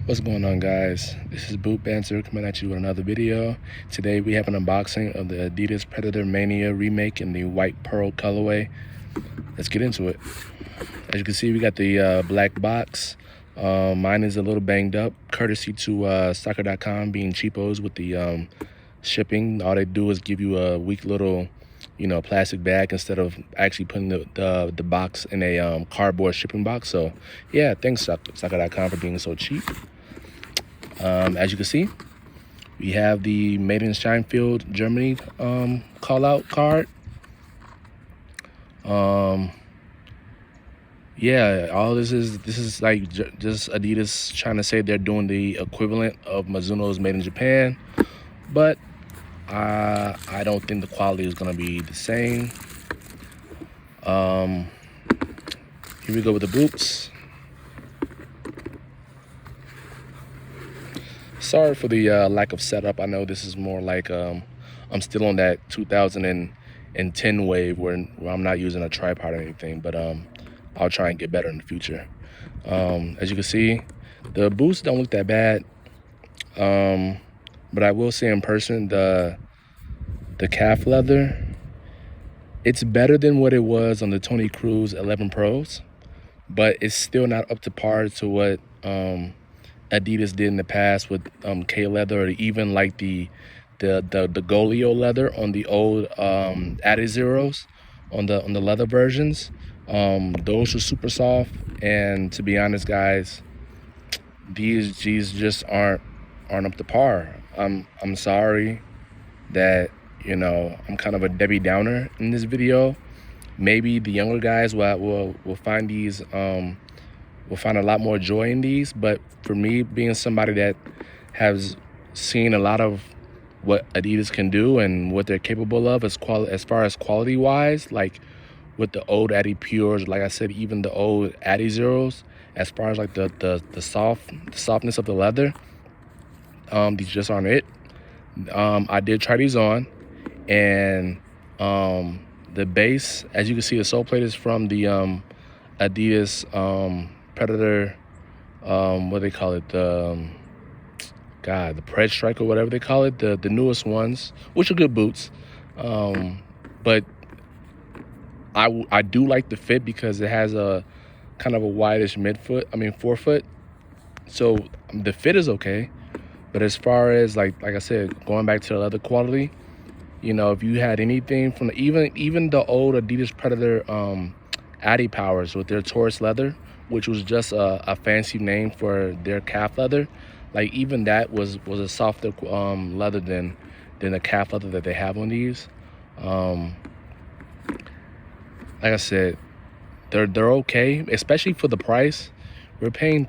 What's going on, guys? This is Boot Banter coming at you with another video. Today we have an unboxing of the Adidas Predator Mania remake in the white pearl colorway. Let's get into it. As you can see, we got the black box. Mine is a little banged up, courtesy to soccer.com being cheapos with the shipping. All they do is give you a weak little, plastic bag instead of actually putting the box in a cardboard shipping box. So yeah, thanks soccer.com for being so cheap. As you can see, we have the Made in Scheinfeld, Germany call out card. Yeah, all this is like just Adidas trying to say they're doing the equivalent of Mizuno's Made in Japan, but I don't think the quality is gonna be the same. Here we go with the boots. Sorry for the lack of setup. I know this is more like I'm still on that 2010 wave where I'm not using a tripod or anything, but I'll try and get better in the future. As you can see, the boots don't look that bad, but I will say in person, the calf leather, it's better than what it was on the Tony Cruz 11 Pros, but it's still not up to par to what Adidas did in the past with K leather, or even like the Golio leather on the old Adidas Zeros on the leather versions. Those were super soft, and to be honest, guys, these just aren't up to par. I'm sorry that I'm kind of a Debbie Downer in this video. Maybe the younger guys will find these will find a lot more joy in these, but for me, being somebody that has seen a lot of what Adidas can do and what they're capable of as far as quality wise, like with the old Adi Pures, like I said, even the old Adi Zeros, as far as like the softness of the leather, these just aren't it. I did try these on, and the base, as you can see, the sole plate is from the Adidas Predator, what do they call it, the Pred Strike or whatever they call it, the newest ones, which are good boots. But I do like the fit because it has a kind of a wideish forefoot. So the fit is okay. But as far as like I said, going back to the leather quality, if you had anything from even the old Adidas Predator Adi Powers with their Taurus leather, which was just a fancy name for their calf leather, like even that was a softer leather than the calf leather that they have on these. Like I said, they're okay, especially for the price. We're paying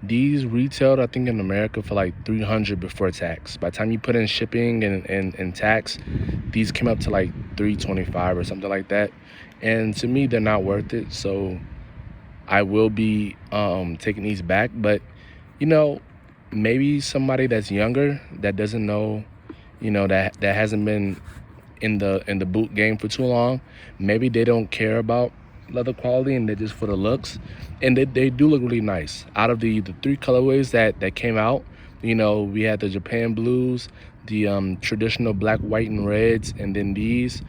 these retailed, I think, in America for like $300 before tax. By the time you put in shipping and tax, these came up to like $325 or something like that. And to me, they're not worth it. So I will be taking these back. But maybe somebody that's younger, that doesn't know, that hasn't been in the boot game for too long, maybe they don't care about leather quality and they're just for the looks, and they do look really nice. Out of the three colorways that came out, we had the Japan blues, the traditional black, white, and reds, and then these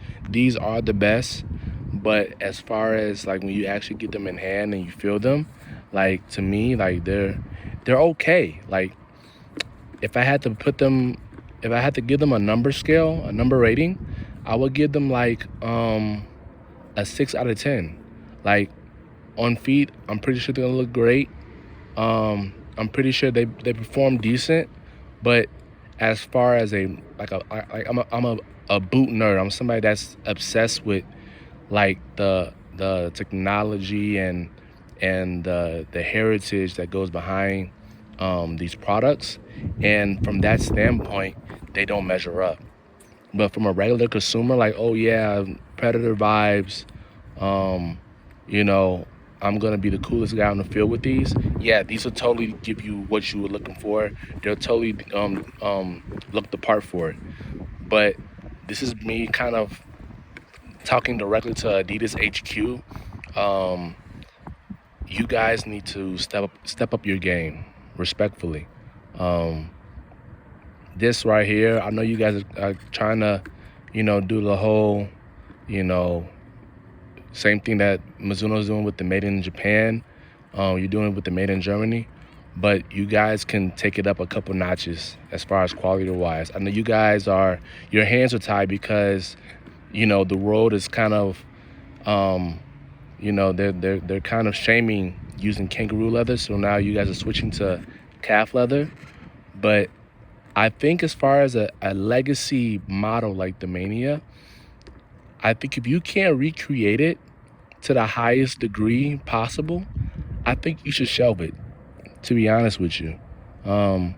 are the best. But as far as like when you actually get them in hand and you feel them, like to me, like they're okay. Like if I had to give them a number scale, a number rating, I would give them like a 6 out of 10. Like on feet, I'm pretty sure they're gonna look great. I'm pretty sure they perform decent. But as far as I'm a boot nerd. I'm somebody that's obsessed with like the technology and the heritage that goes behind these products. And from that standpoint, they don't measure up. But from a regular consumer, like, oh yeah, Predator vibes, I'm gonna be the coolest guy on the field with these. Yeah, these will totally give you what you were looking for. They'll totally look the part for it. But this is me kind of talking directly to Adidas HQ. You guys need to step up your game. respectfully. Um, this right here, I know you guys are trying to, do the whole, you know, same thing that Mizuno's doing with the Made in Japan. You're doing it with the Made in Germany. But you guys can take it up a couple notches as far as quality-wise. I know you guys your hands are tied because, the road is kind of, they're kind of shaming using kangaroo leather. So now you guys are switching to calf leather. But I think as far as a legacy model like the Mania, I think if you can't recreate it to the highest degree possible, I think you should shelve it, to be honest with you. Um,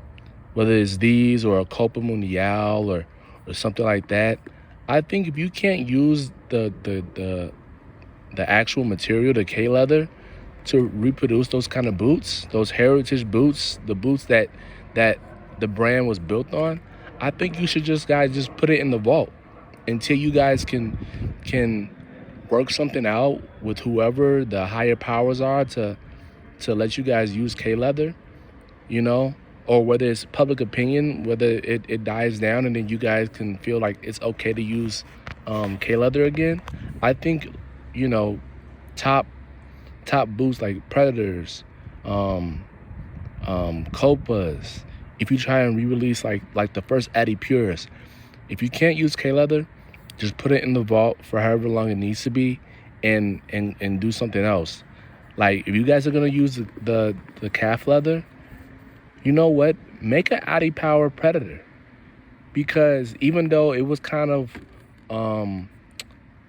Whether it's these or a Copa Mundial or something like that, I think if you can't use the actual material, the K leather, to reproduce those kind of boots, those heritage boots, the boots that the brand was built on, I think you should just put it in the vault until you guys can work something out with whoever the higher powers are to let you guys use K leather, you know, or whether it's public opinion, whether it dies down and then you guys can feel like it's okay to use K leather again. I think, you know, top top boots like Predators, um, Copas. If you try and re-release like the first Addy Pures, if you can't use K leather, just put it in the vault for however long it needs to be, and do something else. Like if you guys are gonna use the calf leather, you know what? Make an Addy Power Predator, because even though it was kind of um,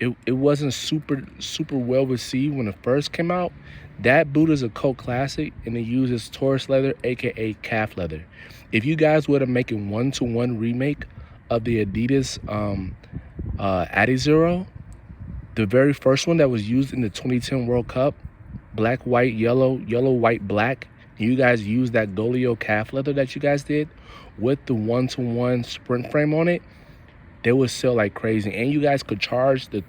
it wasn't super well received when it first came out. That boot is a cult classic, and it uses Taurus leather, aka calf leather. If you guys were to make a 1-to-1 remake of the Adidas Adi Zero, the very first one that was used in the 2010 World Cup, black, white, yellow, yellow, white, black, and you guys used that Golio calf leather that you guys did with the 1-to-1 sprint frame on it, they would sell like crazy. And you guys could charge the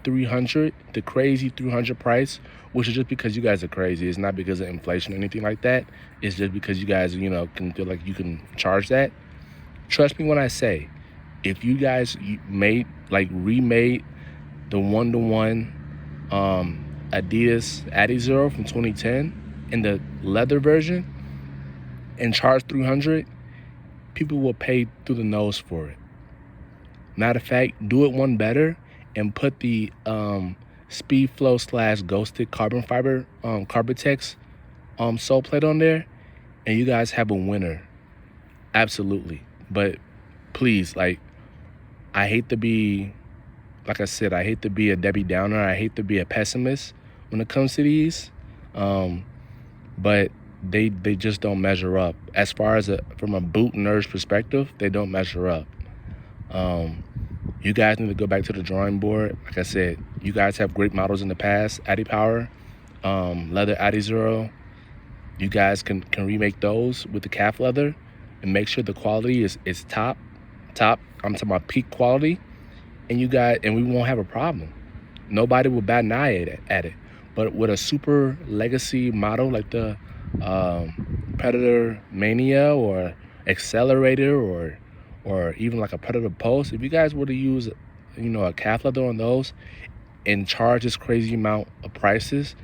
crazy 300 price, which is just because you guys are crazy. It's not because of inflation or anything like that. It's just because you guys, can feel like you can charge that. Trust me when I say, if you guys remade the 1-to-1 Adidas Adi Zero from 2010 in the leather version and charge 300, people will pay through the nose for it. Matter of fact, do it one better and put the Speed Flow / Ghosted carbon fiber Carbitex sole plate on there, and you guys have a winner. Absolutely. But please, I hate to be, like I said, I hate to be a Debbie Downer. I hate to be a pessimist when it comes to these, but they just don't measure up. As far as from a boot nerd's perspective, they don't measure up. You guys need to go back to the drawing board. Like I said, you guys have great models in the past. Addy Power, leather Addy Zero. You guys can remake those with the calf leather and make sure the quality is top. I'm talking about peak quality, and we won't have a problem. Nobody will bat an eye at it. But with a super legacy model like the Predator Mania or Accelerator or even like a Predator Pulse, if you guys were to use, a calf leather on those and charge this crazy amount of prices,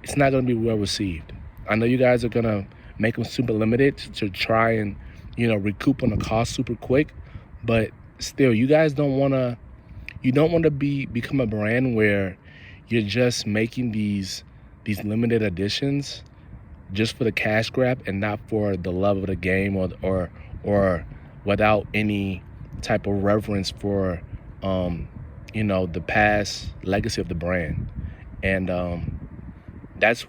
it's not going to be well received. I know you guys are going to make them super limited to try and, recoup on the cost super quick, but still, you guys don't want to become a brand where you're just making these limited editions just for the cash grab and not for the love of the game or without any type of reverence for the past legacy of the brand. And this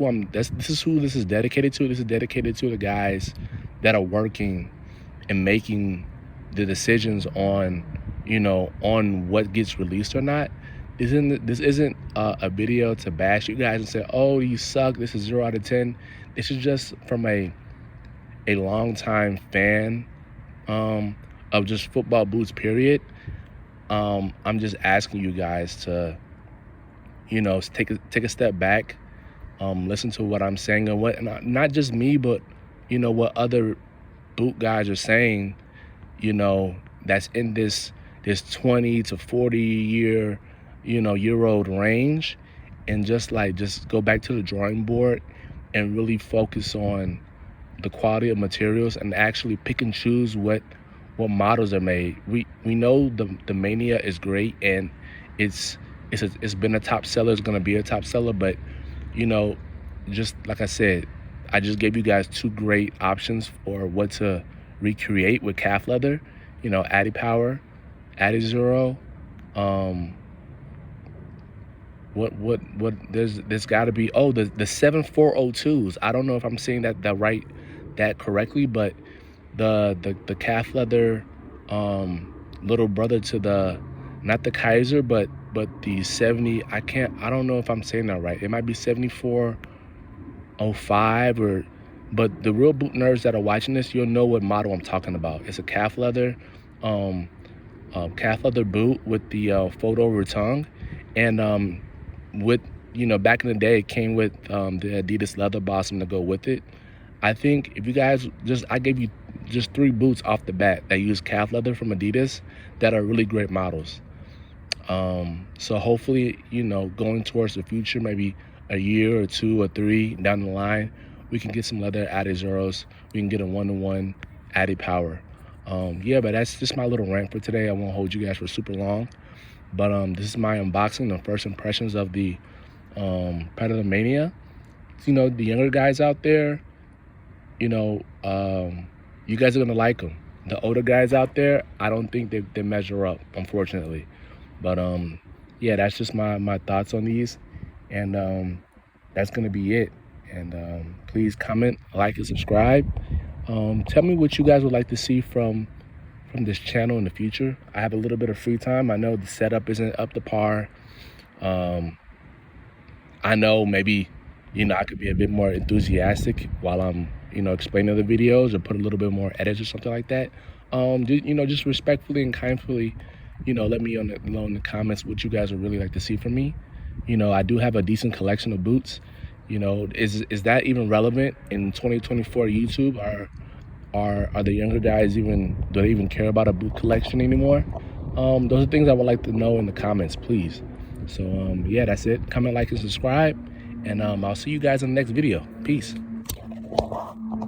is who this is dedicated to. This is dedicated to the guys that are working and making the decisions on what gets released or not. This isn't a video to bash you guys and say, oh, you suck, this is 0 out of 10. This is just from a longtime fan of just football boots, period. I'm just asking you guys to, take a step back, listen to what I'm saying, and not just me, but you know, what other boot guys are saying, you know, that's in this 20 to 40 year, you know, year old range, and just go back to the drawing board and really focus on the quality of materials and actually pick and choose what models are made. We know the Mania is great, and it's it's been a top seller, it's going to be a top seller, but you know, just like I said, I just gave you guys two great options for what to recreate with calf leather. You know, Adi Power, Adi Zero. What there's got to be, oh, the 7402s. I don't know if I'm saying that correctly, but the calf leather, little brother to the, not the Kaiser, but the 70. I don't know if I'm saying that right. It might be 7405, or, but the real boot nerds that are watching this, you'll know what model I'm talking about. It's a calf leather boot with the fold over tongue, and with, you know, back in the day it came with the Adidas leather bottom to go with it. I think if you guys I gave you just 3 boots off the bat that use calf leather from Adidas that are really great models. So hopefully, you know, going towards the future, maybe a year or 2 or 3 down the line, we can get some leather Adi Zeros. We can get a 1-to-1 Adi Power. Yeah, but that's just my little rant for today. I won't hold you guys for super long, but this is my unboxing, the first impressions of the Predator Mania. You know, the younger guys out there, you know, you guys are gonna like them. The older guys out there, I don't think they measure up, unfortunately. But yeah, that's just my thoughts on these, and that's gonna be it. And please comment, like, and subscribe. Tell me what you guys would like to see from this channel in the future. I have a little bit of free time. I know the setup isn't up to par. I know maybe, you know, I could be a bit more enthusiastic while I'm, you know, explaining the videos, or put a little bit more edits or something like that. You know, just respectfully and kindly, you know, let me know in the comments what you guys would really like to see from me. You know, I do have a decent collection of boots. You know, is that even relevant in 2024 YouTube? Are the younger guys do they even care about a boot collection anymore? Those are things I would like to know in the comments, please. So yeah, that's it. Comment, like, and subscribe, and I'll see you guys in the next video. Peace.